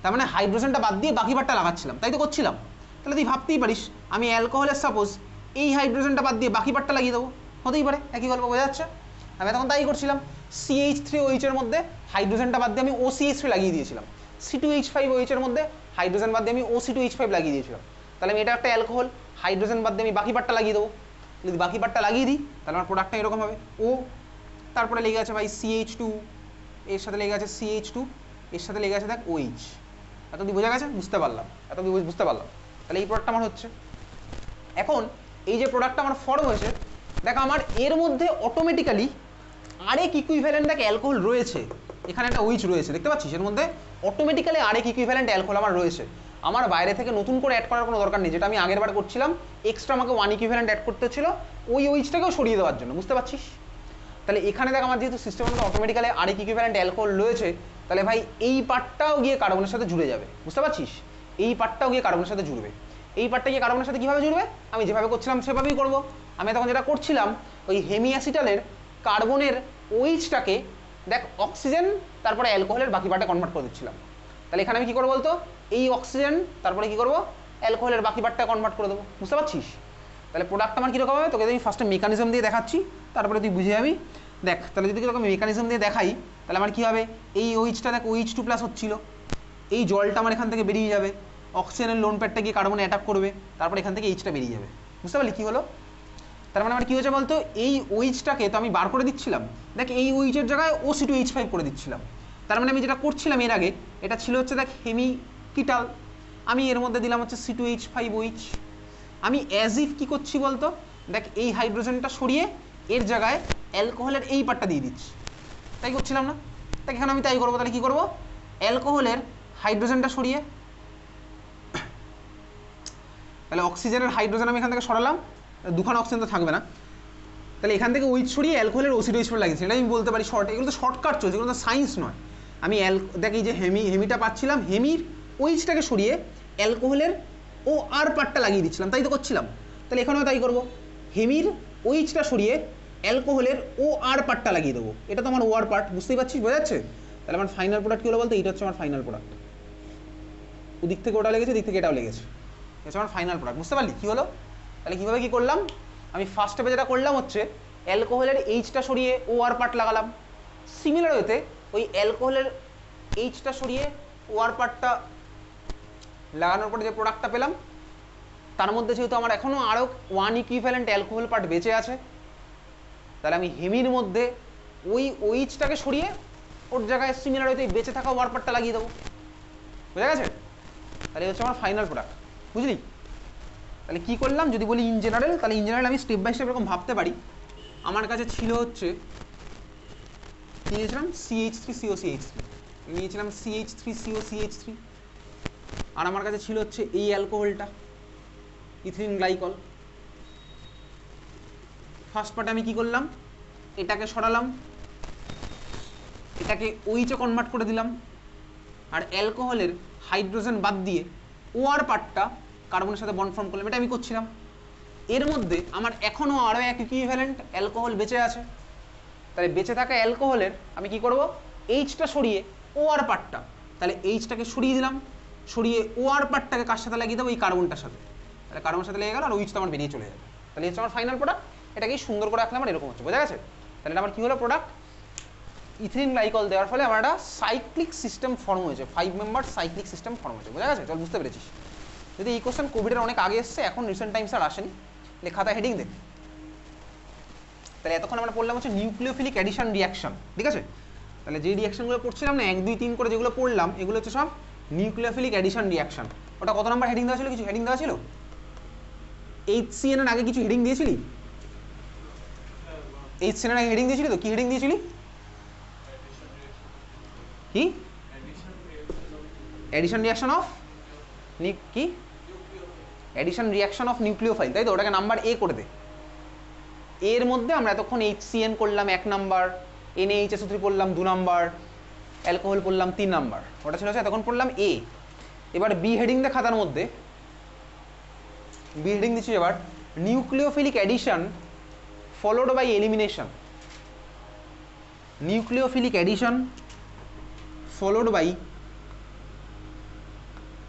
তার মানে হাইড্রোজেনটা বাদ দিয়ে বাকি পার্টটা লাগাচ্ছিলাম, তাই তো করছিলাম। তাহলে তুই ভাবতেই পারিস আমি অ্যালকোহলের সাপোজ এই হাইড্রোজেনটা বাদ দিয়ে বাকি পার্টটা লাগিয়ে দেবো, হতেই পারে, একই গল্প বোঝা যাচ্ছে। আমি তখন তাই করছিলাম, CH3OH এর মধ্যে হাইড্রোজেনটা বাদ দিয়ে আমি OCH3 লাগিয়ে দিয়েছিলাম, C2H5OH এর মধ্যে হাইড্রোজেন বাদ দিয়ে আমি OC2H5 লাগিয়ে দিয়েছিলাম। তাহলে আমি এটা একটা অ্যালকোহল, হাইড্রোজেন বাদ দিয়ে আমি বাকি পার্টটা লাগিয়ে দেবো। যদি বাকি পার্টটা লাগিয়ে দিই তাহলে আমার প্রোডাক্টটা এরকম হবে ও, তারপরে লেগে আছে ভাই CH2, এর সাথে লেগে আছে CH2, এর সাথে লেগে আছে দেখ OH। এতদিন বোঝা গেছে? বুঝতে পারলাম, এতদিন বুঝতে পারলাম। তাহলে এই প্রোডাক্টটা আমার হচ্ছে। এখন এই যে প্রোডাক্টটা আমার ফর্ম হয়েছে, দেখ আমার এর মধ্যে অটোমেটিক্যালি আরেক ইকুইভ্যালেন্ট দেখ অ্যালকোহল রয়েছে, এখানে একটা OH রয়েছে, দেখতে পাচ্ছিস? এর মধ্যে অটোমেটিক্যালি আরেক ইকুইভ্যালেন্ট অ্যালকোহল আমার রয়েছে। আমার বাইরে থেকে নতুন করে অ্যাড করার কোনো দরকার নেই, যেটা আমি আগের বার করছিলাম এক্সট্রা আমাকে 1 ইকুইভ্যালেন্ট অ্যাড করতে ছিল ওই OH-টাকেও সরিয়ে দেওয়ার জন্য, বুঝতে পারছিস? তাহলে এখানে দেখ আমার যেহেতু সিস্টেমের মধ্যে অটোমেটিক্যালি আরেক ইকুইভ্যালেন্ট অ্যালকোহল রয়েছে, তাহলে ভাই এই পার্টটাও গিয়ে কার্বনের সাথে জুড়ে যাবে, বুঝতে পারছিস? এই পার্টটাও গিয়ে কার্বনের সাথে জুড়বে। এই পার্টটা গিয়ে কার্বনের সাথে কীভাবে জুড়বে? আমি যেভাবে করছিলাম সেভাবেই করবো। আমি তখন যেটা করছিলাম ওই হেমিঅ্যাসিটালের কার্বনের OH-টাকে দেখ অক্সিজেন তারপরে অ্যালকোহলের বাকি পার্টে কনভার্ট করে দিচ্ছিলাম। তাহলে এখানে আমি কী করবো বলতো, এই অক্সিজেন তারপরে কী করবো, অ্যালকোহলের বাকি পার্টটা কনভার্ট করে দেবো, বুঝতে পারছিস? তাহলে প্রোডাক্ট আমার কীরকম হবে তোকে আমি ফার্স্টে মেকানিজম দিয়ে দেখাচ্ছি, তারপরে তুই বুঝে যাবি। দেখ তাহলে যদি তোকে মেকানিজম দিয়ে দেখাই তাহলে আমার কী হবে, এই OH-টা দেখ OH2+ হচ্ছিল, এই জলটা আমার এখান থেকে বেরিয়ে যাবে, অক্সিজেনের লোন প্যাডটা গিয়ে কার্বনে অ্যাটাক করবে, তারপর এখান থেকে H-টা বেরিয়ে যাবে, বুঝতে পারলি কী হলো? তার মানে আমার কী হয়েছে বলতো, এই OH-টাকে তো আমি বার করে দিচ্ছিলাম, দেখ এই OH-এর জায়গায় OC2H5 করে দিচ্ছিলাম। তার মানে আমি যেটা করছিলাম এর আগে, এটা ছিল হচ্ছে দেখ হেমিকিটাল, আমি এর মধ্যে দিলাম হচ্ছে C2H5OH। আমি অ্যাজ ইফ কী করছি বলতো, দেখ এই হাইড্রোজেনটা সরিয়ে এর জায়গায় অ্যালকোহলের এই পার্টটা দিয়ে দিচ্ছি, তাই করছিলাম না? দেখ এখানে আমি তাই করবো। তাহলে কী করবো, অ্যালকোহলের হাইড্রোজেনটা সরিয়ে, তাহলে অক্সিজেনের হাইড্রোজেন আমি এখান থেকে সরালাম, দুখানা অক্সিজেন তো থাকবে না, তাহলে এখান থেকে OH সরিয়ে অ্যালকোহলের OC2H4 লাগিয়েছি, এটা আমি বলতে পারি শর্ট। এগুলো তো শর্টকাট চলছে, এগুলো তো সায়েন্স নয়। আমি দেখ এই যে হেমিটা পাচ্ছিলাম, হেমির OH-টাকে সরিয়ে অ্যালকোহলের OR পার্টটা লাগিয়ে দিচ্ছিলাম, তাই তো করছিলাম। তাহলে এখানেও তাই করবো, হেমির OH-টা সরিয়ে অ্যালকোহলের OR পার্টটা লাগিয়ে দেবো, এটা তো আমার OR পার্ট, বুঝতেই পারছিস? বোঝা যাচ্ছে? তাহলে আমার ফাইনাল প্রোডাক্ট কী হলো বলতে, এইটা হচ্ছে আমার ফাইনাল প্রোডাক্ট। ওদিক থেকে ওটা লেগেছে, দিক থেকে এটাও লেগেছে, এটা হচ্ছে আমার ফাইনাল প্রোডাক্ট, বুঝতে পারলি কী হলো? তাহলে কীভাবে কী করলাম, আমি ফার্স্ট স্টেপে যেটা করলাম হচ্ছে অ্যালকোহলের H-টা সরিয়ে OR পার্ট লাগালাম, সিমিলার ওয়েতে ওই অ্যালকোহলের H-টা সরিয়ে OR পার্টটা লাগানোর পরে যে প্রোডাক্টটা পেলাম, তার মধ্যে যেহেতু আমার এখনও আরও 1 ইকুইভ্যালেন্ট অ্যালকোহল পার্ট বেঁচে আছে, তাহলে আমি হেমির মধ্যে ওই OH-টাকে সরিয়ে ওর জায়গায় সিমিলার ওয়েতে বেঁচে থাকা OR পার্টটা লাগিয়ে দেবো, বুঝা গেছে? তাহলে হচ্ছে আমার ফাইনাল প্রোডাক্ট, বুঝলি? তাহলে কী করলাম যদি বলি ইন জেনারেল, তাহলে ইন জেনারেল আমি স্টেপ বাই স্টেপ এরকম ভাবতে পারি। আমার কাছে ছিল হচ্ছে কী নিয়েছিলাম, CH3COCH3, নিয়েছিলাম CH3COCH3, আর আমার কাছে ছিল হচ্ছে এই অ্যালকোহলটা ইথিলিন গ্লাইকল। ফার্স্ট পার্টে আমি কী করলাম, এটাকে সরালাম, এটাকে OH-এ কনভার্ট করে দিলাম, আর অ্যালকোহলের হাইড্রোজেন বাদ দিয়ে OR পার্টটা কার্বনের সাথে বন্ড ফর্ম করলাম, এটা আমি করছিলাম। এর মধ্যে আমার এখনও আরও এক ইকুইভ্যালেন্ট অ্যালকোহল বেঁচে আছে, তাহলে বেঁচে থাকা অ্যালকোহলের আমি কি করব, H-টা সরিয়ে OR পার্টটা, তাহলে H-টাকে সরিয়ে দিলাম, সরিয়ে OR পার্টটাকে কার সাথে লাগিয়ে দেবো, এই কার্বনটার সাথে, তাহলে কার্বনের সাথে লেগে গেল আর OH-টা আমার বেরিয়ে চলে যাবে। তাহলে হচ্ছে আমার ফাইনাল প্রোডাক্ট, এটাকেই সুন্দর করে রাখলে আমার এরকম হচ্ছে, বোঝা গেছে? তাহলে এটা আমার কী হলো প্রোডাক্ট, ইথিলিন গ্লাইকল দেওয়ার ফলে আমার একটা সাইক্লিক সিস্টেম ফর্ম হয়েছে, 5 মেম্বার সাইক্লিক সিস্টেম ফর্ম হয়েছে, বোঝা গেছে? চল বুঝতে পেরেছিস? যদি এই কোশ্চেন কোভিডের অনেক আগে এসছে, এখন রিসেন্ট টাইমস আর আসেনি, লেখাটা হেডিং দেখ। তাহলে এতক্ষণ আমরা পড়লাম হচ্ছে নিউক্লিওফিলিক অ্যাডিশন রিয়াকশন, ঠিক আছে? তাহলে যে রিয়াকশনগুলো পড়ছিলাম না 1, 2, 3 করে যেগুলো পড়লাম, এগুলো হচ্ছে সব নিউক্লিওফিলিক অ্যাডিশন রিয়াকশন। ওটা কত নাম্বার হেডিং দেওয়া ছিল, কিছু হেডিং দেওয়া ছিল? HCN এর আগে কিছু হেডিং দিয়েছিলি? HCN এর আগে হেডিং দিয়েছিলি তো? কি হেডিং দিয়েছিলি? কি অ্যাডিশন রিয়াকশন অফ কি অ্যাডিশন রিয়াকশন অফ নিউক্লিওফাইল, তাই তো? ওটাকে নাম্বার A করে দে। এর মধ্যে আমরা এতক্ষণ HCN করলাম 1 নাম্বার, NaHSO3 পড়লাম 2 নাম্বার, অ্যালকোহল পড়লাম 3 নাম্বার, ওটা ছিল হচ্ছে এতক্ষণ পড়লাম A। এবার B হেডিং দে খাতার মধ্যে, B হেডিং দিচ্ছি এবার nucleophilic addition followed by elimination, nucleophilic addition followed by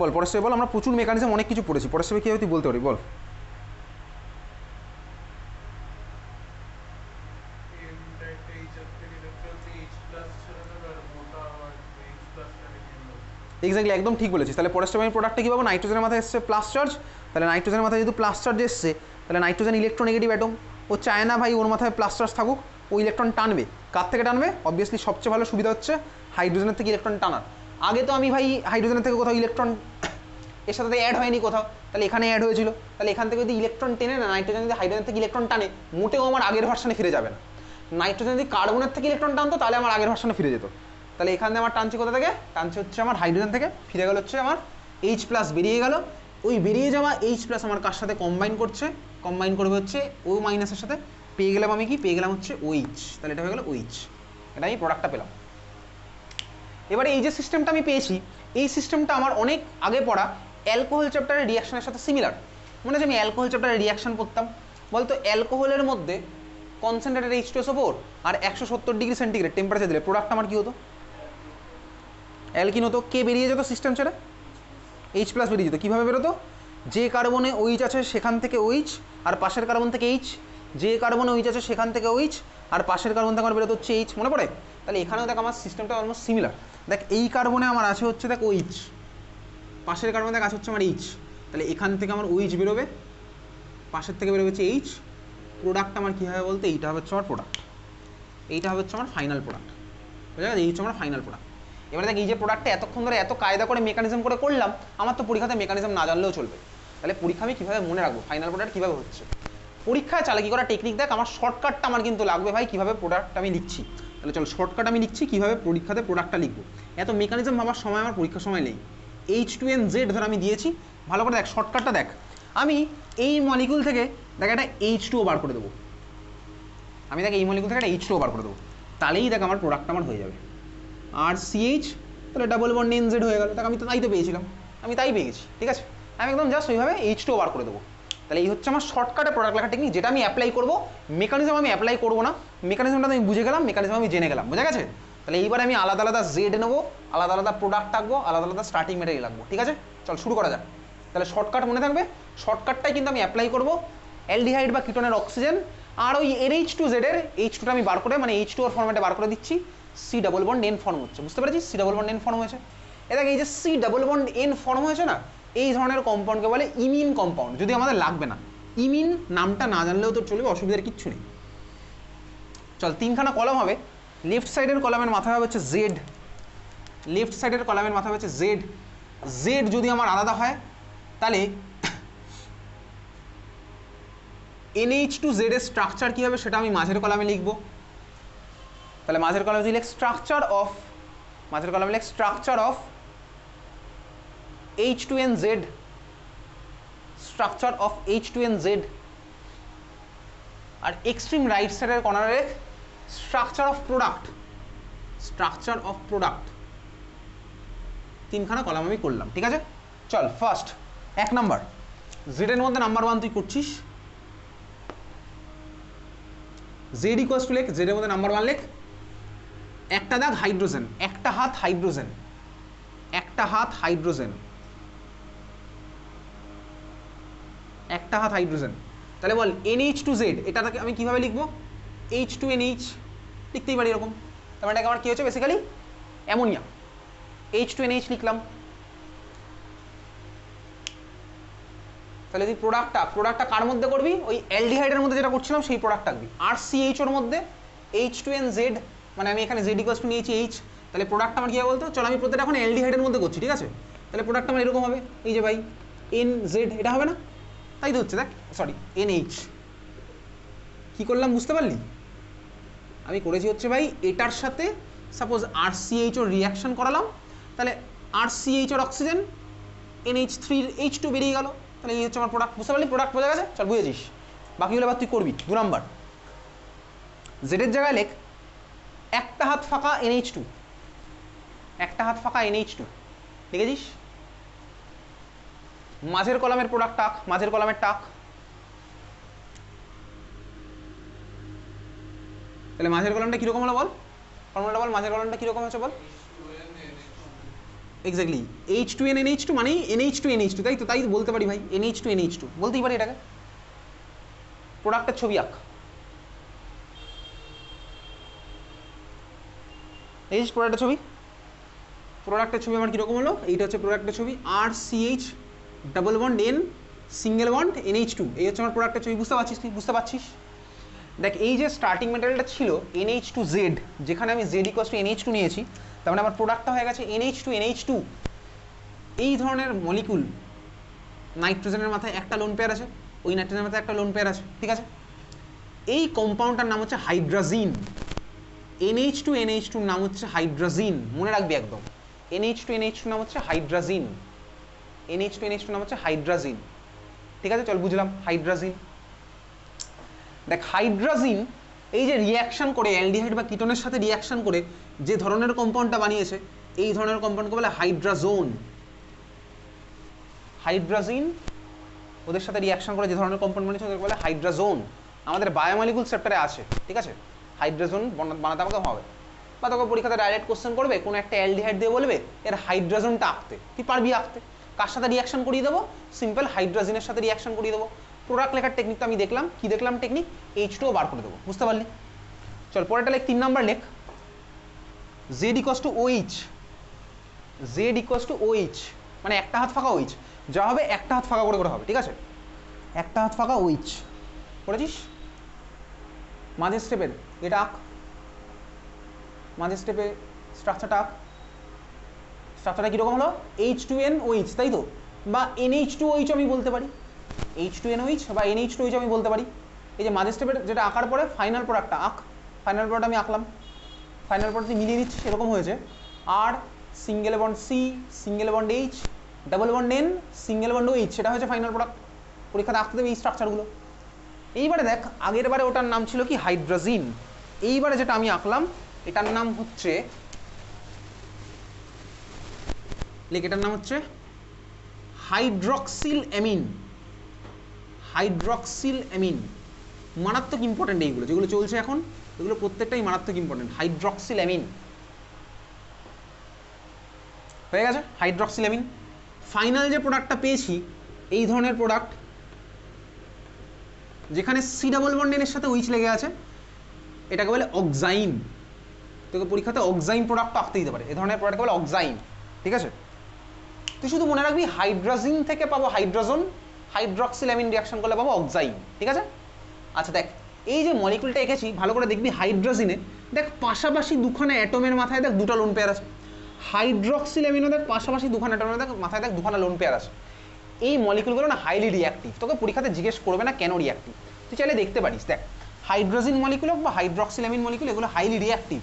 বল পরেশ বল, আমরা প্রচুর মেকানিজম অনেক কিছু পড়েছি, পরেশ কী হবে তুই বলতে পারি, বল। এক্স্যাক্টলি একদম ঠিক বলেছিস। তাহলে পরেস্টামাইন প্রোডাক্টটা কী পাবো, নাইট্রোজেনের মাথায় এসছে প্লাস চার্জ, তাহলে নাইট্রোজেনের মাথায় যেহেতু প্লাস চার্জ এসছে তাহলে নাইট্রোজেন ইলেকট্রোনেগেটিভ অ্যাটম, ও চায় না ভাই ওর মাথায় প্লাস চার্জ থাকুক, ও ইলেকট্রন টানবে। কার থেকে টানবে? অবভিয়াসলি সবচেয়ে ভালো সুবিধা হচ্ছে হাইড্রোজেনের থেকে ইলেকট্রন টানার। আগে তো আমি ভাই হাইড্রোজেনের থেকে কোথাও ইলেকট্রন এর সাথে অ্যাড হয়নি কোথাও, তাহলে এখানে অ্যাড হয়েছিল, তাহলে এখান থেকে যদি ইলেকট্রন টেনে না নাইট্রোজেন যদি হাইড্রোজেন থেকে ইলেকট্রন টানে মোটেও আমার আগের ভার্সনে ফিরে যাবে না। নাইট্রোজেন যদি কার্বনের থেকে ইলেকট্রন টানতো তাহলে আমার আগের ভার্সনে ফিরে যেত। তাহলে এখানে আমার টানছে কোথা থেকে, টানছে হচ্ছে আমার হাইড্রোজেন থেকে, ফিরে গেল হচ্ছে আমার এইচ প্লাস বেরিয়ে গেল। ওই বেরিয়ে যাওয়া এইচ প্লাস আমার কার সাথে কম্বাইন করছে, কম্বাইন করবে হচ্ছে ও মাইনাসের সাথে, পেয়ে গেলাম আমি কি, পেয়ে গেলাম হচ্ছে ওইচ, তাহলে এটা হয়ে গেল ওইচ, এটা আমি প্রোডাক্টটা পেলাম। এবারে এই যে সিস্টেমটা আমি পেয়েছি এই সিস্টেমটা আমার অনেক আগে পড়া অ্যালকোহল চ্যাপ্টারের রিয়াকশনের সাথে সিমিলার। মনে হচ্ছে আমি অ্যালকোহল চ্যাপ্টারের রিয়াকশন পড়তাম, বলতো অ্যালকোহলের মধ্যে কনসেন্ট্রেটেড H2SO4 আর 170 ডিগ্রি সেন্টিগ্রেড টেম্পারেচার দিলে প্রোডাক্ট আমার কী হতো, অ্যালকিন হতো। কে বেরিয়ে যেত সিস্টেম ছেড়ে, এইচ প্লাস বেরিয়ে যেত। কীভাবে বেরোতো, যে কার্বনে ওইচ আছে সেখান থেকে ওইচ আর পাশের কার্বন থেকে এইচ, যে কার্বনে ওইচ আছে সেখান থেকে ওইচ আর পাশের কার্বন থেকে আমার বেরোতো হচ্ছে এইচ, মনে পড়ে? তাহলে এখানেও দেখ আমার সিস্টেমটা অলমোস্ট সিমিলার। দেখ এই কার্বনে আমার আছে হচ্ছে দেখ ওইচ, পাশের কার্বনে দেখ আছে হচ্ছে আমার এইচ, তাহলে এখান থেকে আমার ওইচ বেরোবে, পাশের থেকে বেরোবে হচ্ছে এইচ। প্রোডাক্ট আমার কী হবে বলতে, এইটা হবে হচ্ছে আমার প্রোডাক্ট, এইটা হবে হচ্ছে আমার ফাইনাল প্রোডাক্ট, বুঝা গেছে? এই হচ্ছে আমার ফাইনাল প্রোডাক্ট। এবারে দেখ এই যে প্রোডাক্টটা এতক্ষণ ধরে এত কায়দা করে মেকানিজম করে করলাম, আমার তো পরীক্ষাতে মেকানিজম না জানলেও চলবে। তাহলে পরীক্ষা আমি কীভাবে মনে রাখবো ফাইনাল প্রোডাক্ট কীভাবে হচ্ছে, পরীক্ষায় চালাকি করা টেকনিক দেখ। আমার শর্টকাটটা আমার কিন্তু লাগবে ভাই, কীভাবে প্রোডাক্টটা আমি লিখছি। তাহলে চল শর্টকাট আমি লিখছি কীভাবে পরীক্ষাতে প্রোডাক্টটা লিখবো। এত মেকানিজম ভাবার সময় আমার পরীক্ষার সময় নেই। H2NZ ধর আমি দিয়েছি, ভালো করে দেখ শর্টকাটটা দেখ। আমি এই মলিকুল থেকে দেখ একটা H2O বার করে দেবো, আমি দেখ এই মলিকুল থেকে একটা H2O বার করে দেবো, তাহলেই দেখ আমার প্রোডাক্ট আমার হয়ে যাবে। আর CH তাহলে ডাবল বন্ড NZ হয়ে গেল, দেখ আমি তো তাই তো পেয়েছিলাম, আমি তাই পেয়ে গেছি, ঠিক আছে? আমি একদম জাস্ট ওইভাবে H2O বার করে দেবো। তাহলে এই হচ্ছে আমার শর্টকাটে প্রোডাক্ট লেখার টেকনিক, যেটা আমি অ্যাপ্লাই করবো। মেকানিজম আমি অ্যাপ্লাই করবো না, মেকানিজমটা আমি বুঝে গেলাম, মেকানিজম আমি জেনে গেলাম, বুঝা গেছে? তাহলে এইবার আমি আলাদা আলাদা জেড নেবো, আলাদা আলাদা প্রোডাক্ট রাখবো, আলাদা আলাদা স্টার্টিং ম্যাটেরিয়াল রাখবো, ঠিক আছে? চল শুরু করা যাক। তাহলে শর্টকাট মনে থাকবে, শর্টকাটটাই কিন্তু আমি অ্যাপ্লাই করবো। অ্যালডিহাইড বা কিটোনের অক্সিজেন আর ওই NH2Z এর H2টা আমি বার করে মানে H2ওর ফর্মেটে বার করে দিচ্ছি, C double bond N form হচ্ছে, বুঝতে পেরেছিস? C double bond N form হয়েছে। দেখ এই যে C double bond N form হয়েছে না, এই ধরনের কম্পাউন্ডকে বলে ইমিন কম্পাউন্ড। যদি আমাদের লাগবে না, ইমিন নামটা না জানলেও তো চলবে, অসুবিধার কিচ্ছু নেই। চল তিনখানা কলাম হবে, লেফট সাইডের কলামের মাথা হবে হচ্ছে জেড, লেফট সাইডের কলামের মাথা হচ্ছে জেড। জেড যদি আমার আলাদা হয় তাহলে NH2Z এর স্ট্রাকচার কী হবে সেটা আমি মাঝের কলামে লিখবো। তাহলে মাঝের কলামে যদি লিখ স্ট্রাকচার অফ, মাঝের কলামে লিখ structure of H2NZ, structure of H2NZ। আর এক্সট্রিম রাইট সাইডের কর্নারে লিখ structure of product, structure of product. তিনখানা কলাম আমি করলাম, ঠিক আছে? চল ফার্স্ট 1 নাম্বার জেড এর মধ্যে নাম্বার 1 তুই করছিস, জেড ইকুয়ালস টু লেখ, জেড এর মধ্যে নাম্বার 1 লেখ, একটা দাগ হাইড্রোজেন, একটা হাত হাইড্রোজেন, একটা হাত হাইড্রোজেন, একটা হাত হাইড্রোজেন। তাহলে বল NH2Z, এটাকে আমি কিভাবে লিখবো? H2NH লিখতেই পারি এরকম। তার মানে আমার কি হচ্ছে বেসিক্যালি অ্যামোনিয়া, H2NH লিখলাম। তাহলে তুই প্রোডাক্টটা কার মধ্যে করবি? ওই অ্যালডিহাইডের মধ্যে যেটা করছিলাম সেই প্রোডাক্ট রাখবি। আর CH ওর মধ্যে H2NZ, মানে আমি এখানে Z ইকুয়ালস টু নিয়েছি H, তাহলে প্রোডাক্ট আমার কি হবে বলতো? চল আমি প্রত্যেকটা এখন অ্যালডিহাইডের মধ্যে করছি, ঠিক আছে? তাহলে প্রোডাক্ট আমার এরকম হবে, এই যে ভাই NZ, এটা হবে না? তাই তো হচ্ছে, দেখ সরি NH। কি করলাম বুঝতে পারলি? আমি করেছি হচ্ছে ভাই এটার সাথে সাপোজ RCH ওর রিয়াকশন করালাম, তাহলে RCH ওর অক্সিজেন, NH3H2 বেরিয়ে গেল, তাহলে এই হচ্ছে আমার প্রোডাক্ট। বুঝতে পারলি? প্রোডাক্ট বোঝা গেছে? চল বুঝেছিস, বাকিগুলো এবার তুই করবি। 2 নাম্বার জেডের জায়গায় লেখ একটা হাত ফাঁকা NH2, একটা হাত ফাঁকা NH2 লিখেছিস। মাঝের কলামের প্রোডাক্ট টাক, মাঝের কলামের টাক, তাহলে মাঝের কলামটা কিরকম হলো বল? ফর্মুলাটা বল, মাঝের কলামটা কিরকম হচ্ছে বল? এক্স্যাক্টলি H2N NH2 মানে NH2 NH2, তাই তো, তাই বলতে পারি ভাই, NH2 NH2 বলতেই পারি এটাকে। প্রোডাক্টের ছবি আঁক, এই প্রোডাক্টের ছবি, প্রোডাক্টের ছবি আমার কীরকম হলো, এইটা হচ্ছে প্রোডাক্টের ছবি, RCH double bond N single bond NH2, এই হচ্ছে আমার প্রোডাক্টের ছবি। বুঝতে পারছিস তুই, বুঝতে পারছিস? দেখ এই যে স্টার্টিং ম্যাটেরিয়ালটা ছিল NH2Z, যেখানে আমি Z = NH2 নিয়েছি, তার মানে আমার প্রোডাক্টটা হয়ে গেছে NH2 NH2। এই ধরনের মলিকুল, নাইট্রোজেনের মাথায় একটা লোন পেয়ার আছে, ওই নাইট্রোজেনের মাথায় একটা লোন পেয়ার আছে, ঠিক আছে। এই কম্পাউন্ডটার নাম হচ্ছে হাইড্রাজিন। NH2 NH2 নাম হচ্ছে হাইড্রাজিন, মনে রাখবি একদম। NH2 NH2 নাম হচ্ছে হাইড্রাজিন, NH2 NH2 নাম হচ্ছে হাইড্রাজিন, ঠিক আছে। চল বুঝলাম হাইড্রাজিন। দেখ হাইড্রাজিন এই যে রিয়াকশন করে অ্যালডিহাইড বা কিটোনের সাথে রিয়াকশন করে যে ধরনের কম্পাউন্ডটা বানিয়েছে, এই ধরনের কম্পাউন্ডকে বলে হাইড্রাজোন। হাইড্রাজিন ওদের সাথে রিয়াকশন করে যে ধরনের কম্পাউন্ড বানিয়েছে ওদেরকে বলে হাইড্রাজোন। আমাদের বায়োমলিকুল চ্যাপ্টারে আছে, ঠিক আছে। হাইড্রাজোন বানাতে আমাকে হবে, বা তোকে পরীক্ষাতে ডাইরেক্ট কোশ্চেন করবে, কোনো একটা অ্যালডিহাইড দিয়ে বলবে এর হাইড্রাজনটা আঁকতে, তুই পারবি আঁকতে। কার সাথে রিয়াকশন করিয়ে দেবো? সিম্পল হাইড্রাজিনের সাথে রিয়াকশন করিয়ে দেবো। প্রোডাক্ট লেখার টেকনিকটা আমি দেখলাম, কি দেখলাম টেকনিক, H2O বার করে দেবো, বুঝতে পারলি? চল পরেরটা লেখ, 3 নাম্বার লেখ, Z = OH, Z = OH মানে একটা হাত ফাঁকা OH, যা হবে একটা হাত ফাঁকা করে করে হবে, ঠিক আছে। একটা হাত ফাঁকা OH করেছিস, মাঝের স্টেপের এটা আঁক, মাঝের স্টেপে স্ট্রাকচারটা আঁক। স্ট্রাকচারটা কীরকম হলো? H2NOH, তাই তো, বা NH2OH আমি বলতে পারি, H2NOH বা NH2OH আমি বলতে পারি। এই যে মাঝের স্টেপের যেটা আঁকার পরে ফাইনাল প্রোডাক্টটা আঁক, ফাইনাল প্রোডাক্ট আমি আঁকলাম, ফাইনাল প্রোডাক্ট মিলিয়ে নিচ্ছি, এরকম হয়েছে R single bond C single bond H double bond N single bond OH, সেটা হচ্ছে ফাইনাল প্রোডাক্ট। পরীক্ষাতে আঁকতে দেবে এই স্ট্রাকচারগুলো। এইবারে দেখ আগের বারে ওটার নাম ছিল কি হাইড্রাজিন, এইবারে যেটা আমি আঁকলাম এটার নাম হচ্ছে, এটার নাম হচ্ছে হাইড্রক্সিল অ্যামিন। হাইড্রক্সিল অ্যামিন মারাত্মক ইম্পর্টেন্ট, এইগুলো যেগুলো চলছে এখন এগুলো প্রত্যেকটাই মারাত্মক ইম্পর্টেন্ট। হাইড্রক্সিল অ্যামিন হয়ে গেছে, হাইড্রক্সিল অ্যামিন। ফাইনাল যে প্রোডাক্টটা পেয়েছি এই ধরনের প্রোডাক্ট, যেখানে C ডাবল বন্ড N এর সাথে উইচ লেগে আছে, এটাকে বলে অক্সাইন। তোকে পরীক্ষাতে অক্সাইন প্রোডাক্ট আঁকতে দিতে পারে, এই ধরনের প্রোডাক্টকে বলে অক্সাইন, ঠিক আছে। তুই শুধু মনে রাখবি হাইড্রাজিন থেকে পাবো হাইড্রোজেন, হাইড্রক্সিল অ্যামিন রিয়াকশন করলে পাবো অক্সাইন, ঠিক আছে। আচ্ছা দেখ এই যে মলিকুলটা এঁকেছি ভালো করে দেখবি, হাইড্রাজিনে দেখ পাশাপাশি দুখানা অ্যাটমের মাথায় দেখ দুটো লোন পেয়ার আছে, হাইড্রক্সিল অ্যামিনও দেখ পাশাপাশি দুখানা অ্যাটমের দেখ মাথায় দেখ দুখানা লোন পেয়ার আছে। এই মলিকুলগুলো না হাইলি রিয়াক্টিভ, তোকে পরীক্ষাতে জিজ্ঞেস করবে না কেন রিয়াক্টিভ, তুই চাইলে দেখতে পারিস। দেখ হাইড্রোজেন মলিকুল বা হাইড্রক্সিল অ্যামিন মলিকুল এগুলো হাইলি রিয়াক্টিভ,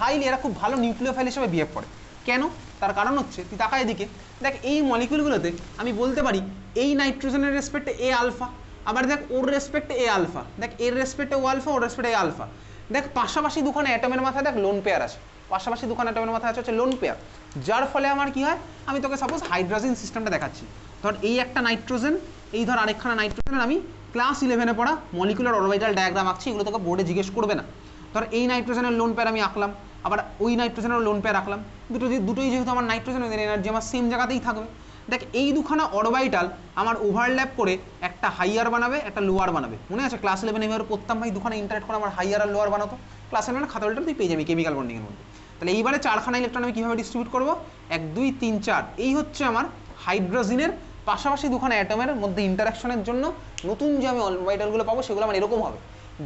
হাইলি এরা খুব ভালো নিউক্লিওফাইল হিসেবে বিহেভ করে। কেন? তার কারণ হচ্ছে তুই তাকায় এদিকে দেখ, এই মলিকুলগুলোতে আমি বলতে পারি এই নাইট্রোজেনের রেসপেক্টে A আলফা, আবার দেখ ওর রেসপেক্টে A আলফা, দেখ এর রেসপেক্টে O আলফা, ওর রেসপেক্টে A আলফা। দেখ পাশাপাশি দুখানা অ্যাটমের মাথায় দেখ লোন পেয়ার আছে, পাশাপাশি দুখানা অ্যাটমের মাথায় আছে হচ্ছে লোন পেয়ার, যার ফলে আমার কি হয়, আমি তোকে সাপোজ হাইড্রোজেন সিস্টেমটা দেখাচ্ছি। ধর এই একটা নাইট্রোজেন, এই ধর আরেকখানা নাইট্রোজেনের আমি ক্লাস 11-এ পড়া মলিকুলার অরবিটাল ডায়াগ্রাম আঁকছি, এগুলো তোকে বোর্ডে জিজ্ঞেস করবে না। ধর এই নাইট্রোজেনের লোন পেয়ার আমি আঁকলাম, আবার ওই নাইট্রোজেনের লোন পেয়ার রাখলাম, দুটোই যেহেতু আমার নাইট্রোজেন, ওদের এনার্জি আমার সেম জায়গাতেই থাকবে। দেখ এই দুখানা অরবিটাল আমার ওভারল্যাপ করে একটা হাইয়ার বানাবে, একটা লোয়ার বানাবে। মনে আছে ক্লাস 11 এভাবে পড়তাম ভাই, দুখানা ইন্টারেক্ট করে আমার হাইয়ার আর লোয়ার বানাতো। ক্লাস 11 খাতালটা তুই পেয়ে যাবি কেমিক্যাল বন্ডিংয়ের মধ্যে। তাহলে এইবারে 4খানা ইলেকট্রন আমি কীভাবে ডিস্ট্রিবিউট করবো, 1 2 3 4, এই হচ্ছে আমার হাইড্রোজেনের পাশাপাশি দুখানা অ্যাটমের মধ্যে ইন্টারাকশনের জন্য নতুন যে আমি অরবিটালগুলো পাবো সেগুলো আমার এরকম হবে,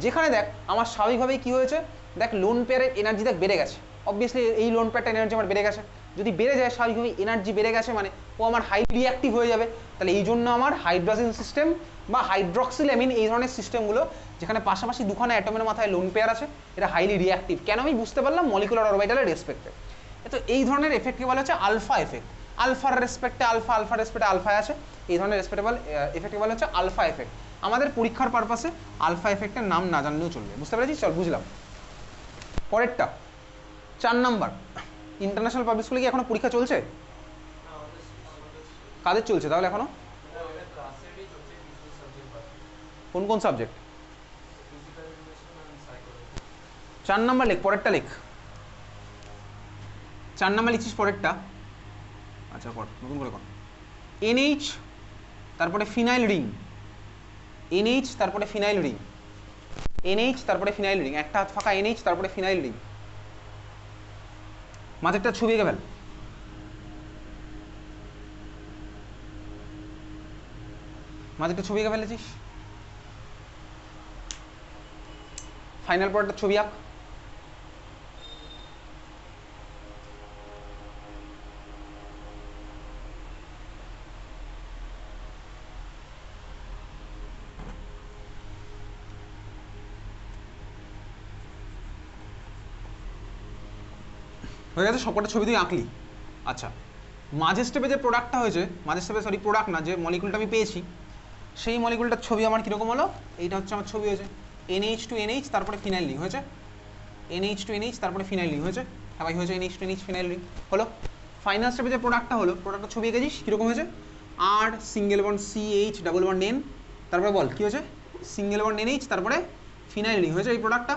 যেখানে দেখ আমার স্বাভাবিকভাবেই কী হয়েছে, দেখ লোন পেয়ারের এনার্জি দেখ বেড়ে গেছে, অবভিয়াসলি এই লোন পেয়ারটা এনার্জি আমার বেড়ে গেছে। যদি বেড়ে যায় স্বাভাবিকভাবে এনার্জি বেড়ে গেছে মানে ও আমার হাইলি রিঅ্যাক্টিভ হয়ে যাবে। তাহলে এই জন্য আমার হাইড্রোজেন সিস্টেম বা হাইড্রক্সিল অ্যামিন এই ধরনের সিস্টেমগুলো যেখানে পাশাপাশি দুখানা অ্যাটমের মাথায় লোন পেয়ার আছে, এটা হাইলি রিঅ্যাক্টিভ। কেন আমি বুঝতে পারলাম, মলিকুলার অরবিটালের রেসপেক্টে। তো এই ধরনের এফেক্টকে বলা হচ্ছে আলফা এফেক্ট। আলফার রেসপেক্টে আলফা, আলফার রেসপেক্টে আলফা আছে, এই ধরনের রেসপেক্টেবল এফেক্টকে বলা হচ্ছে আলফা এফেক্ট। আমাদের পরীক্ষার পারপাসে আলফা এফেক্টের নাম না জানলেও চলবে, বুঝতে পেরেছিস? চল বুঝলাম। পরেরটা 4 নাম্বার, ইন্টারন্যাশনাল পাবলিক স্কুলে কি এখনো পরীক্ষা চলছে? কাদের চলছে তাহলে এখনো? কোন কোন সাবজেক্ট? 4 নাম্বার লেখ, পরেরটা লেখ। 4 নাম্বার লিখছিস পরেরটা, আচ্ছা কর, নতুন করে কর। NH তারপরে ফিনাইল রিং, NH তারপরে ফিনাইল রিং, NH তারপরে ফিনাইল রিং, একটা হাত ফাঁকা NH তারপরে ফিনাইল রিং। মাঝেরটা ছবি এঁকে ফেল। মাঝেরটা ছবি এঁকে ফেলেছিস, ফাইনাল প্রোডাক্টের ছবি আঁক। হয়ে গেছে, সবকটা ছবি তুই আঁকলি। আচ্ছা, মাঝের স্টেপে যে প্রোডাক্টটা হয়েছে, মাঝের স্টেপে সরি প্রোডাক্ট না, যে মলিকুলটা আমি পেয়েছি, সেই মলিকুলটার ছবি আমার কীরকম হলো? এইটা হচ্ছে আমার ছবি হয়েছে, NH to NH তারপরে ফিনাইল রিং হয়েছে, NH to NH তারপরে ফিনাইল রিং হয়েছে, হ্যাঁ ভাই হয়েছে, NH to NH phenyl ring হলো। ফাইনাল স্টেপে যে প্রোডাক্টটা হলো, প্রোডাক্টটা ছবি এঁকেছিস, কীরকম হয়েছে? আর single bond CH double bond N, তারপরে বল কী হয়েছে? সিঙ্গেল বন্ড NH তারপরে ফিনাইল রিং হয়েছে, এই প্রোডাক্টটা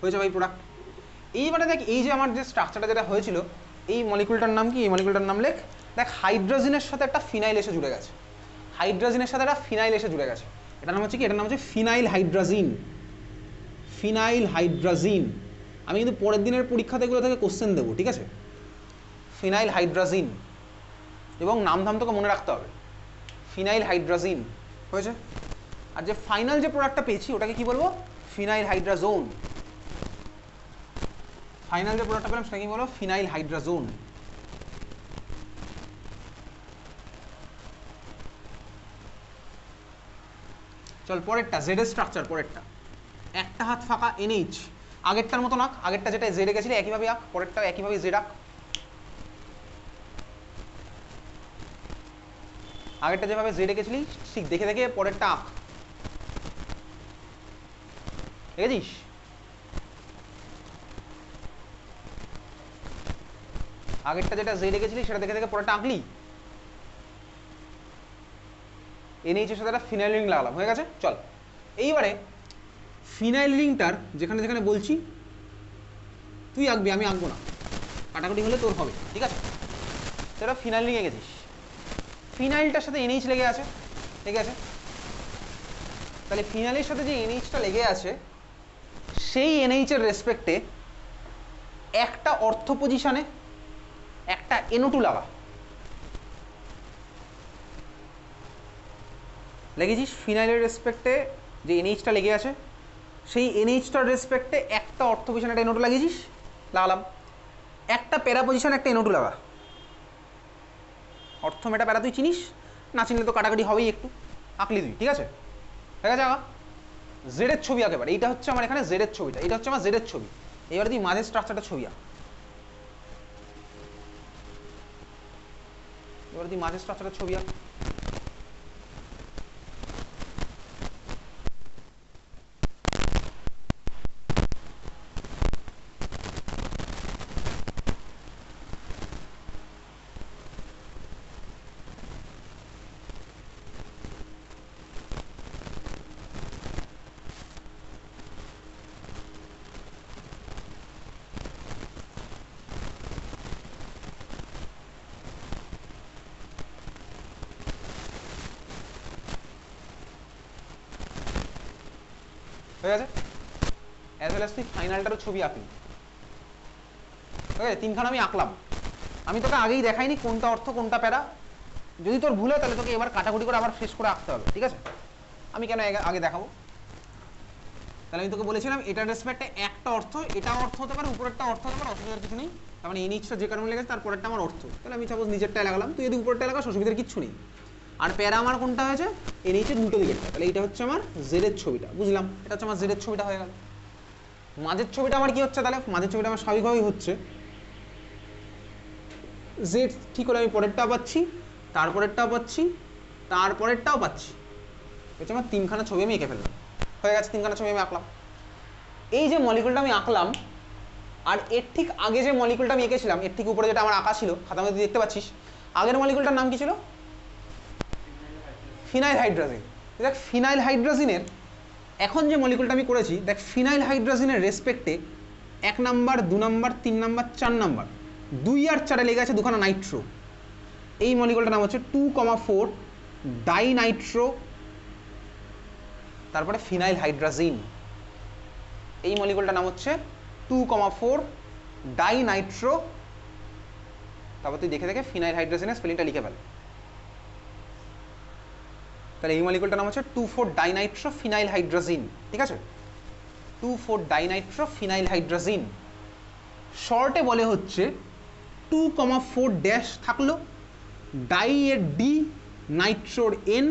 হয়েছে ভাই প্রোডাক্ট। এইবারে দেখ, এই যে আমার যে স্ট্রাকচারটা যেটা হয়েছিল, এই মলিকুলটার নাম কি? এই মলিকুলটার নাম লেখ। দেখ, হাইড্রোজেনের সাথে একটা ফিনাইল এসে জুড়ে গেছে, হাইড্রোজেনের সাথে একটা ফিনাইল এসে জুড়ে গেছে। এটার নাম হচ্ছে কি? এটার নাম হচ্ছে ফিনাইল হাইড্রাজিন, ফিনাইল হাইড্রাজিন। আমি কিন্তু পরের দিনের পরীক্ষাতে এগুলো থেকে কোশ্চেন দেবো, ঠিক আছে? ফিনাইল হাইড্রাজিন, এবং নাম ধাম তোকে মনে রাখতে হবে, ফিনাইল হাইড্রাজিন হয়েছে। আর যে ফাইনাল যে প্রোডাক্টটা পেয়েছি ওটাকে কি বলবো? ফিনাইল হাইড্রাজোন। ফাইনাল যে প্রোডাক্টটা পেলাম সেটা কি বলো? ফিনাইল হাইড্রাজোন। চল পরেরটা, জেড এর স্ট্রাকচার। পরেরটা একটা হাত ফাঁকা NH, আগেরটার মতো আঁক, আগেরটা যেটা জেড গেছিলে একইভাবে আঁক, পরেরটাও একইভাবে জেড আঁক। আগেরটা যেভাবে জেড এঁকেছিলি ঠিক দেখে দেখে পরেরটা আঁক, দেখেছিস? আগেরটা যেটা জেড এঁকেছিলি সেটা দেখে দেখে পরেরটা আঁকলি। NH এর সাথে একটা ফিনাইল রিং লাগালাম, হয়ে গেছে। চল এইবারে ফিনাইল রিংটার যেখানে যেখানে বলছি তুই আঁকবি, আমি আঁকবো না, কাটাকুটি হলে তোর হবে, ঠিক আছে? সেটা ফিনাইল রিং এঁকেছিস, ফিনাইলটার সাথে NH লেগে আছে, লেগে আছে। তাহলে ফিনাইলের সাথে যে NHটা লেগে আছে সেই NH এর রেসপেক্টে একটা অর্থ পজিশনে একটা NO2 লাগা, লেগেছিস। ফিনাইলের রেসপেক্টে যে NHটা লেগে আছে সেই NHটার রেসপেক্টে একটা অর্থ পজিশনে একটা NO2 লাগিয়েছিস, লাগালাম। একটা প্যারা পজিশনে একটা NO2 লাগা, অর্থ মেটা প্যারা তুই চিনিস, না চিনলে তো কাটাকাটি হবেই একটু, আঁকলি তুই, ঠিক আছে? ঠিক আছে, আঁকা। জেডের ছবি আঁক এবার। এইটা হচ্ছে আমার এখানে জেডের ছবিটা, এটা হচ্ছে আমার জেডের ছবি। এবারে তুই মাঝের স্ট্রাকচারটা ছবি আঁক, এবারে তুই মাঝের স্ট্রাকচারটা ছবি আঁক। হয়ে গেছে। অ্যাজ ওয়েল অ্যাজ তুই ফাইনালটারও ছবি আঁকলি, ঠিক আছে? তিনখানা আমি আঁকলাম। আমি তোকে আগেই দেখাইনি কোনটা অর্থ কোনটা প্যারা। যদি তোর ভুল হয় তাহলে তোকে এবার কাটাকুটি করে আবার শেষ করে আঁকতে হবে, ঠিক আছে? আমি কেন আগে দেখাবো? তাহলে আমি তোকে বলেছিলাম এটার রেসপেক্টে একটা অর্থ, এটা অর্থ হতে পারে, উপরেরটা অর্থ হতে পারে, অসুবিধার কিছু নেই। তার মানে NHটা যে কারণে লেগেছে তারপরেরটা আমার অর্থ। তাহলে আমি সাপোজ নিজেরটা লাগালাম, তুই যদি উপরেরটা লাগাস অসুবিধার কিচ্ছু নেই। আর প্যারা আমার কোনটা হয়েছে? NH এর উল্টো দিকেরটা। তাহলে এটা হচ্ছে আমার জেডের ছবিটা, বুঝলাম? এটা হচ্ছে আমার জেডের ছবিটা হয়ে গেল। মাঝের ছবিটা আমার কি হচ্ছে? তাহলে মাঝের ছবিটা আমার স্বাভাবিকভাবেই হচ্ছে জেড ঠিক হলে আমি পরেরটাও পাচ্ছি, তারপরেরটাও পাচ্ছি, তারপরেরটাও পাচ্ছি। হচ্ছে আমার তিনখানা ছবি আমি এঁকে ফেললাম, হয়ে গেছে। তিনখানা ছবি আমি আঁকলাম। এই যে মলিকুলটা আমি আঁকলাম, আর এর ঠিক আগে যে মলিকুলটা আমি এঁকেছিলাম, এর ঠিক উপরে যেটা আমার আঁকা ছিল, খাতার মধ্যে দেখতে পাচ্ছিস, আগের মলিকুলটার নাম কি ছিল? Phenyl hydrazine. দেখ, ফিনাইল হাইড্রাজিনের এখন যে মলিকুলটা আমি করেছি, দেখ ফিনাইল হাইড্রাজিনের রেসপেক্টে 1 নাম্বার 2 নাম্বার 3 নাম্বার 4 নাম্বার 2 আর 4 লেগে আছে দুখানা নাইট্রো। এই মলিকুলটার নাম হচ্ছে 2,4 ডাইনাইট্রো, তারপরে ফিনাইল হাইড্রাজিন। এই মলিকুলটার নাম হচ্ছে 2,4 ডাইনাইট্রো, তারপর তুই দেখে দেখে ফিনাইল হাইড্রাজিনের স্পেলিংটা লিখে ফেল। তাহলে এই মলিকুলটার নাম হচ্ছে 2,4 ডাইনাইট্রো ফিনাইল হাইড্রাজিন, ঠিক আছে? 2,4 ডাইনাইট্রো ফিনাইল হাইড্রাজিন, শর্টে বলে হচ্ছে 2,4 ড্যাশ থাকলো, ডাই এর ডি, নাইট্রোর এন,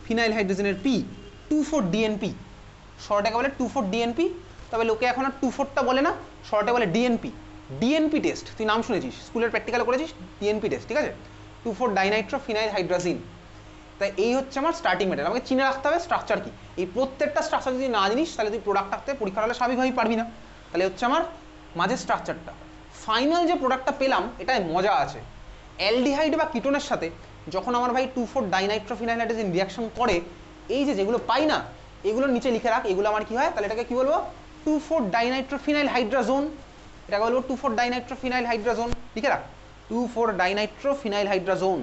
ফিনাইল হাইড্রোজেনের পি, 2,4 ডিএনপি। শর্টে বলে 2,4 ডিএনপি, তবে লোকে এখন আর 2,4টা বলে না, শর্টে বলে ডিএনপি। ডিএনপি টেস্ট তুই নাম শুনেছিস, স্কুলের প্র্যাকটিক্যালে করেছিস, ডিএনপি টেস্ট, ঠিক আছে? 2,4 ডাইনাইট্রো ফিনাইল হাইড্রাজিন। তাই এই হচ্ছে আমার স্টার্টিং ম্যাটেরিয়াল। আমাকে চিনে রাখতে হবে স্ট্রাকচার কি। এই প্রত্যেকটা স্ট্রাকচার যদি না জানিস তাহলে তুই প্রোডাক্ট রাখতে পরীক্ষা হলে স্বাভাবিকভাবেই পারবি না। তাহলে হচ্ছে আমার মাঝের স্ট্রাকচারটা। ফাইনাল যে প্রোডাক্টটা পেলাম এটায় মজা আছে। অ্যালডিহাইড বা কিটোনের সাথে যখন আমার ভাই 2,4 ডাইনাইট্রো ফিনাইল হাইড্রোজেন রিয়াকশন করে, এই যে যেগুলো পাই না এগুলো নিচে লিখে রাখ, এগুলো আমার কি হয়, তাহলে এটাকে কি বলবো, 2,4 ডাইনাইট্রো ফিনাইল হাইড্রাজোন। এটাকে বলবো 2,4 ডাইনাইট্রো ফিনাইল হাইড্রাজোন, লিখে রাখ 2,4 ডাইনাইট্রো ফিনাইল হাইড্রাজোন,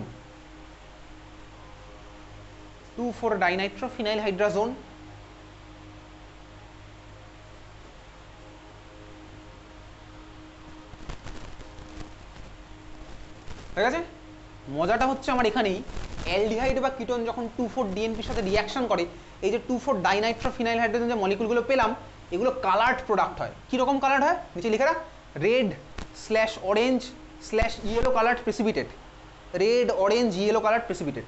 2,4 ডাইনাইট্রো ফিনাইল হাইড্রাজোন। হয়ে গেছে? মজাটা হচ্ছে আমার এখানেই, অ্যালডিহাইড বা কিটোন যখন 2,4 ডিএনপির সাথে রিয়াকশন করে, এই যে 2,4 ডাইনাইট্রো ফিনাইল হাইড্রোজেন যে মলিকুলগুলো পেলাম, এগুলো কালার্ড প্রোডাক্ট হয়। কীরকম কালার্ড হয় নিচে লিখে রাখ, red slash orange slash yellow coloured precipitate, red orange yellow coloured precipitate.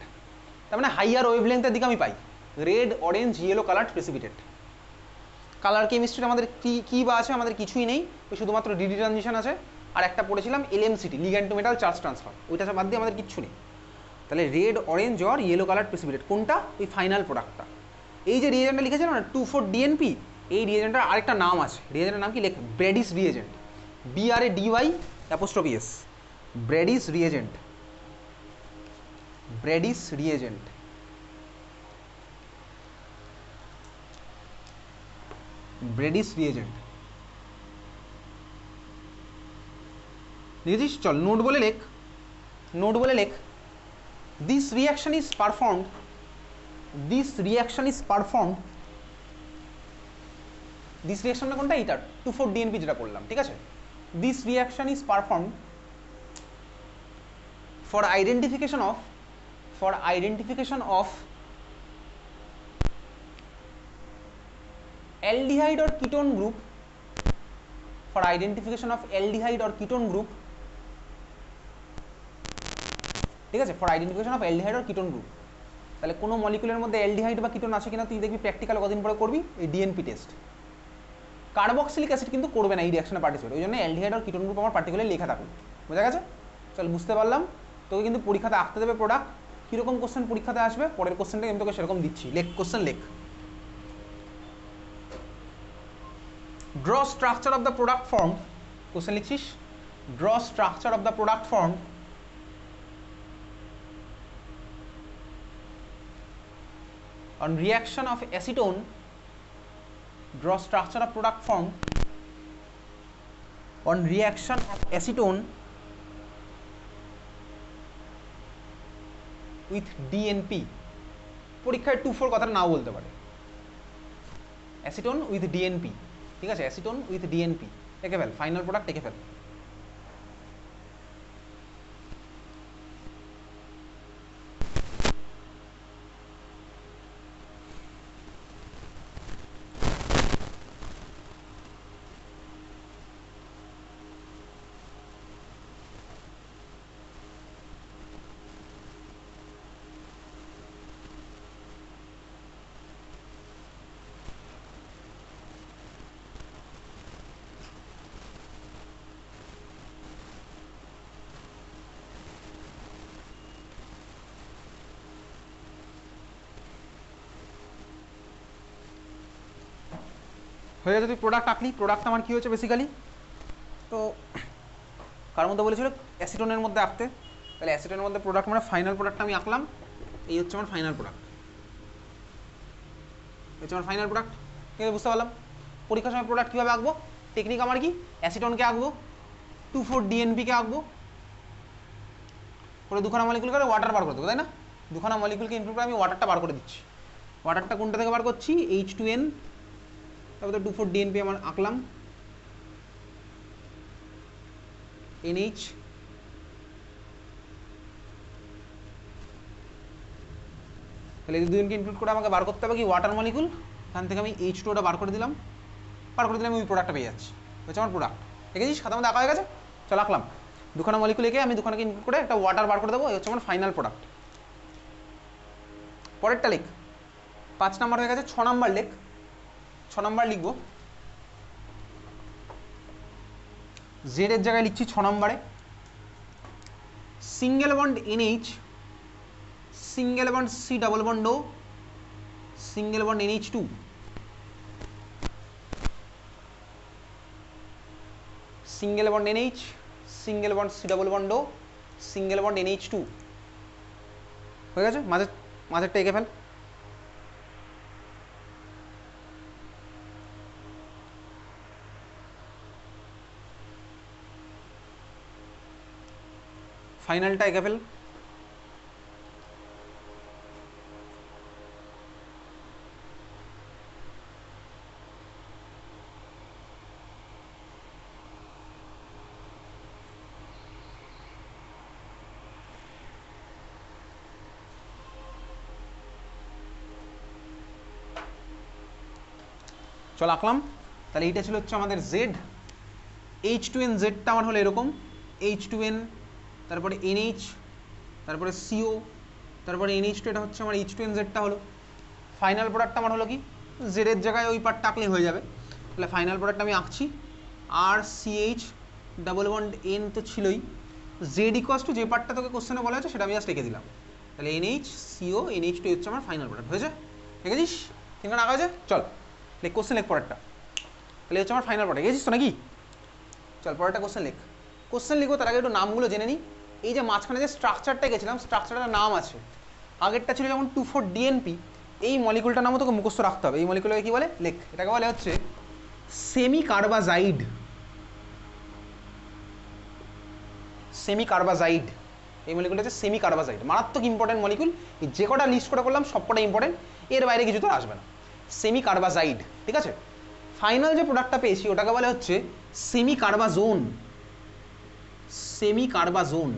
তার মানে হাইয়ার ওয়েভলেন্থের দিকে আমি পাই red orange yellow coloured precipitate. Colour কেমিস্ট্রিতে আমাদের কী বা আছে, আমাদের কিছুই নেই, ওই শুধুমাত্র ডিডি ট্রানজিশন আছে, আর একটা পড়েছিলাম LMCT, ligand to metal charge transfer, ওইটা বাদ দিয়ে আমাদের কিচ্ছু নেই। তাহলে red orange or yellow colour precipitate কোনটা, ওই ফাইনাল প্রোডাক্টটা। এই যে রিয়েজেন্টটা লিখেছে না 2,4 ডিএনপি, এই রিয়েজেন্টটার আরেকটা নাম আছে, রিয়েজেন্টের নাম কি লেখ, Brady's reagent, BRADY apostrophe S, Brady's reagent, Brady's reagent. Brady's reagent লিখেছিস? চল নোট বলে লেখ, নোট বলে লেখ, this reaction is performed, this reaction is performed, this রিয়াকশনটা কোনটা, এইটা 2,4 ডিএনপি যেটা করলাম, ঠিক আছে? This reaction is performed for identification of, for identification of aldehyde or ketone group, for identification of aldehyde or ketone group, ঠিক আছে? For identification of aldehyde or ketone group। তাহলে কোনো মলিকুলের মধ্যে অ্যালডিহাইড বা কিটোন আছে কিনা তুই দেখবি প্র্যাকটিক্যাল কদিন পরে করবি, এই ডিএনপি টেস্ট। কার্বক্সিলিক অ্যাসিড কিন্তু করবে না এই রিঅ্যাকশনে পার্টিসিপেট, ওই জন্য অ্যালডিহাইড আর কিটোন গ্রুপ আমার পার্টিকুলার লেখা থাকুক, বোঝা গেছে? চল বুঝতে পারলাম। তোকে কিন্তু পরীক্ষাতে আঁকতে দেবে প্রোডাক্ট, কীরকম কোশ্চেন পরীক্ষাতে আসবে, পরের কোশ্চেনটা আমি তোকে সেরকম দিচ্ছি, লেখ কোশ্চেন লেখ। Draw structure of the product formed, question লিখছিস, draw structure of the product formed on reaction of acetone, draw structure of product formed on reaction of acetone with DNP। পরীক্ষায় 2,4 কথাটা নাও বলতে পারে, অ্যাসিটোন উইথ ডিএনপি, ঠিক আছে? Acetone with DNP এঁকে fail, final product এঁকে fail. হয়ে গেছে, তুই প্রোডাক্ট আঁকলি। প্রোডাক্ট আমার কী হচ্ছে বেসিক্যালি, তো কার মধ্যে বলেছিল, অ্যাসিটোনের মধ্যে আঁকতে। তাহলে অ্যাসিটোনের মধ্যে প্রোডাক্ট মানে ফাইনাল প্রোডাক্টটা আমি আঁকলাম, এই হচ্ছে আমার ফাইনাল প্রোডাক্ট, হচ্ছে আমার ফাইনাল প্রোডাক্ট, ঠিক আছে? বুঝতে পারলাম। পরীক্ষার সময় প্রোডাক্ট কীভাবে আঁকবো, টেকনিক আমার কি, অ্যাসিটোনকে আঁকবো, 2,4 ডিএনপিকে আঁকবো, করে দুখানা মলিকুল করে ওয়াটার বার করে দেবো, তাই না? দুখানা মলিকুলকে ইনক্লুড করে আমি ওয়াটারটা বার করে দিচ্ছি। ওয়াটারটা কোনটা থেকে বার করছি? H2N, তারপরে 2,4-DNP আমার আঁকলাম, NH, তাহলে এই দুজনকে ইনক্লুড করে আমাকে বার করতে হবে কি ওয়াটার মলিকুল। এখান থেকে আমি H2ওটা বার করে দিলাম, আমি ওই প্রোডাক্টটা পেয়ে যাচ্ছি, হচ্ছে আমার প্রোডাক্ট। দেখেছিস খাতার মধ্যে আঁকা হয়ে গেছে। চল আঁকলাম দুখানা মলিকুল এঁকে আমি দুখানাকে ইনক্লুড করে একটা ওয়াটার বার করে দেবো, এই হচ্ছে আমার ফাইনাল প্রোডাক্ট। পরেরটা লিখ, 5 নাম্বার হয়ে গেছে, 6 নাম্বার লেখ। 6 নাম্বার লিখবো, জেড এর জায়গায় লিখছি 6 নাম্বারে single bond NH, single bond C double bond O, single bond NH2, single bond NH, single bond C double bond O, single bond NH2 হয়ে গেছে। মাঝেরটা এঁকে ফেল। ফাইনালটা এঁকে ফেল। চল আঁকলাম। তাহলে এইটা ছিল হচ্ছে আমাদের জেড। H2N জেডটা আমার হলো এরকম, H2N, তারপরে NH, তারপরে CO, তারপরে NH2, এটা হচ্ছে আমার H2N জেডটা হলো। ফাইনাল প্রোডাক্টটা আমার হলো কি জেডের জায়গায় ওই পার্টটা আঁকলেই হয়ে যাবে। তাহলে ফাইনাল প্রোডাক্ট আমি আঁকছি, RCH ডাবল বন্ড N তো ছিলই, জেড ইকুয়ালস টু যে পার্টটা তোকে কোশ্চেনে বলা হয়েছে সেটা আমি জাস্ট রেখে দিলাম। তাহলে NH CO NH2 হচ্ছে আমার ফাইনাল প্রোডাক্ট। হয়েছে? দেখেছিস তিনখানা আঁকা হয়েছে। চল লেখ কোশ্চেন, লেখ পরেরটা। তাহলে হচ্ছে আমার ফাইনাল প্রোডাক্ট, দেখেছিস তো নাকি? চল পরেরটা কোশ্চেন লেখ। কোশ্চেন লিখবো তার আগে একটু নামগুলো জেনে নিই। এই যে মাঝখানে যে স্ট্রাকচারটা গেছিলাম, স্ট্রাকচারটার নাম আছে। আগেরটা ছিল যেমন 2,4-DNP, এই মলিকুলটার নামও তোকে মুখস্থ রাখতে হবে। এই মলিকুলকে কি বলে? লেখ। এটাকে বলে হচ্ছে সেমি কার্বাজাইড। সেমি কার্বাজাইড, এই মলিকুলটা হচ্ছে সেমি কার্বাজাইড। মারাত্মক ইম্পর্টেন্ট মলিকুল। যে কটা লিস্ট করে করলাম সবকটা ইম্পর্টেন্ট, এর বাইরে কিছু তো আসবে না। সেমি কার্বাজাইড, ঠিক আছে? ফাইনাল যে প্রোডাক্টটা পেয়েছি ওটাকে বলে হচ্ছে সেমি কার্বাজোন। সেমি কার্বাজোন।